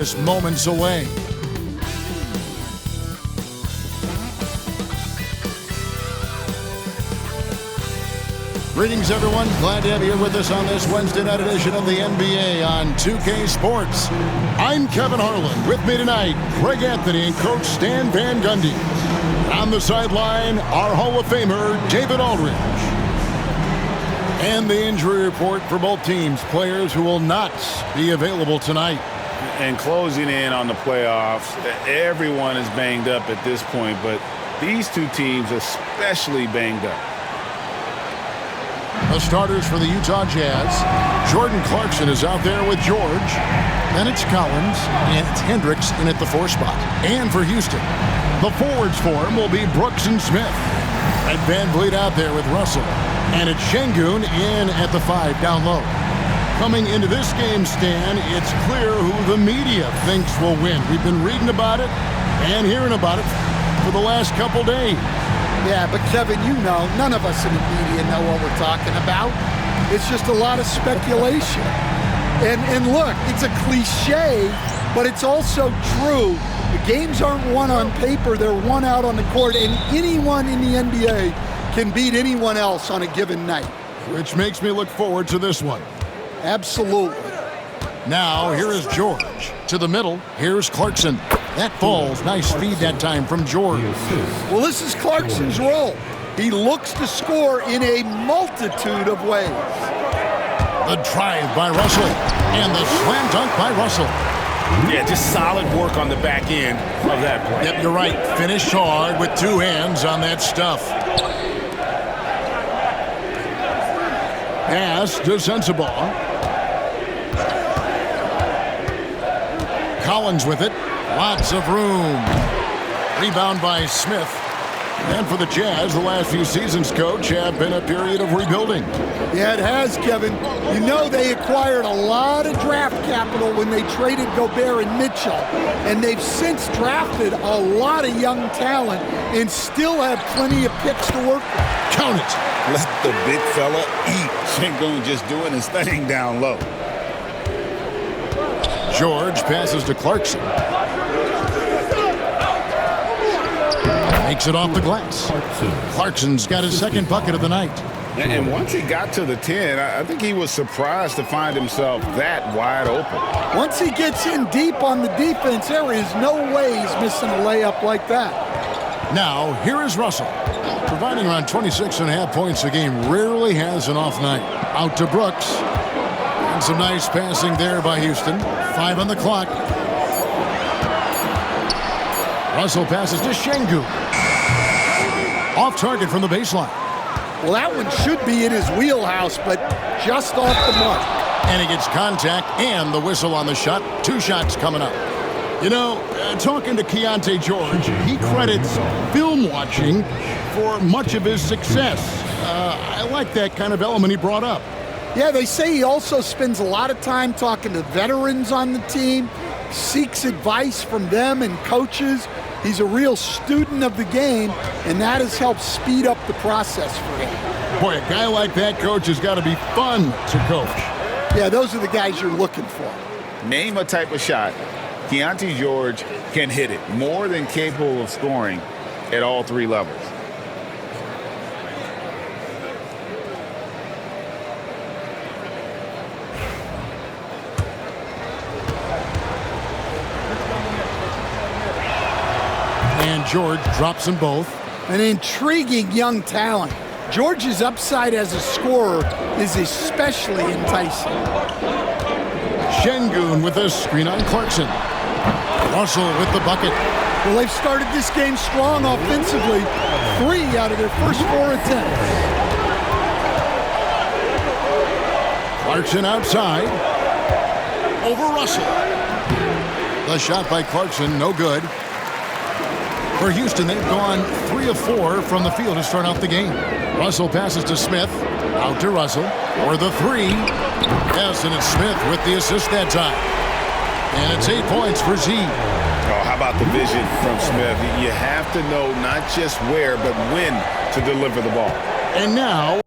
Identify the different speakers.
Speaker 1: Just moments away. Greetings, everyone. Glad to have you here with us on this Wednesday night edition of the NBA on 2K Sports. I'm Kevin Harlan. With me tonight, Greg Anthony and Coach Stan Van Gundy. On the sideline, our Hall of Famer, David Aldridge. And the injury report for both teams. Players who will not be available tonight.
Speaker 2: And closing in on the playoffs, everyone is banged up at this point, but these two teams especially banged up.
Speaker 1: The starters for the Utah Jazz. Jordan Clarkson is out there with George. Then it's Collins, and it's Hendricks in at the 4 spot. And for Houston, the forwards for him will be Brooks and Smith. And Van Vliet out there with Russell. And it's Şengün in at the 5 down low. Coming into this game, Stan, it's clear who the media thinks will win. We've been reading about it and hearing about it for the last couple days.
Speaker 3: Yeah, but Kevin, you know, none of us in the media know what we're talking about. It's just a lot of speculation. And look, it's a cliche, but it's also true. The games aren't won on paper, they're won out on the court, and anyone in the NBA can beat anyone else on a given night.
Speaker 1: Which makes me look forward to this one.
Speaker 3: Absolutely.
Speaker 1: Now, here is George. To the middle, here's Clarkson. That falls. Nice feed that time from George.
Speaker 3: Well, this is Clarkson's role. He looks to score in a multitude of ways.
Speaker 1: The drive by Russell. And the slam dunk by Russell.
Speaker 2: Yeah, just solid work on the back end of that play.
Speaker 1: Yep, you're right. Finished hard with 2 hands on that stuff. Pass to Sensabaugh. Collins with it. Lots of room. Rebound by Smith. And for the Jazz, the last few seasons, Coach, have been a period of rebuilding.
Speaker 3: Yeah, it has, Kevin. You know they acquired a lot of draft capital when they traded Gobert and Mitchell. And they've since drafted a lot of young talent and still have plenty of picks to work with.
Speaker 1: Count it.
Speaker 2: Let the big fella eat. Şengün just doing his thing down low.
Speaker 1: George passes to Clarkson. Makes it off the glass. Clarkson's got his second bucket of the night.
Speaker 2: And once he got to the 10, I think he was surprised to find himself that wide open.
Speaker 3: Once he gets in deep on the defense, there is no way he's missing a layup like that.
Speaker 1: Now, here is Russell. Providing around 26.5 points a game, rarely has an off night. Out to Brooks. And some nice passing there by Houston. 5 on the clock. Russell passes to Şengün. Off target from the baseline.
Speaker 3: Well, that one should be in his wheelhouse, but just off the mark.
Speaker 1: And he gets contact and the whistle on the shot. 2 shots coming up. You know, talking to Keyonte George, he credits film watching for much of his success. I like that kind of element he brought up.
Speaker 3: Yeah, they say he also spends a lot of time talking to veterans on the team, seeks advice from them and coaches. He's a real student of the game, and that has helped speed up the process for him.
Speaker 1: Boy, a guy like that, Coach, has got to be fun to coach.
Speaker 3: Yeah, those are the guys you're looking for.
Speaker 2: Name a type of shot Keyonte George can hit it, more than capable of scoring at all 3 levels.
Speaker 1: And George drops them both.
Speaker 3: An intriguing young talent. George's upside as a scorer is especially enticing.
Speaker 1: Şengün with a screen on Clarkson. Russell with the bucket.
Speaker 3: Well, they've started this game strong offensively. 3 out of their first 4 attempts.
Speaker 1: Clarkson outside. Over Russell. The shot by Clarkson, no good. For Houston, they've gone 3 of 4 from the field to start out the game. Russell passes to Smith. Out to Russell for the 3. Yes, and it's Smith with the assist that time. And it's 8 points for Z.
Speaker 2: Oh, how about the vision from Smith? You have to know not just where, but when to deliver the ball.
Speaker 1: And now...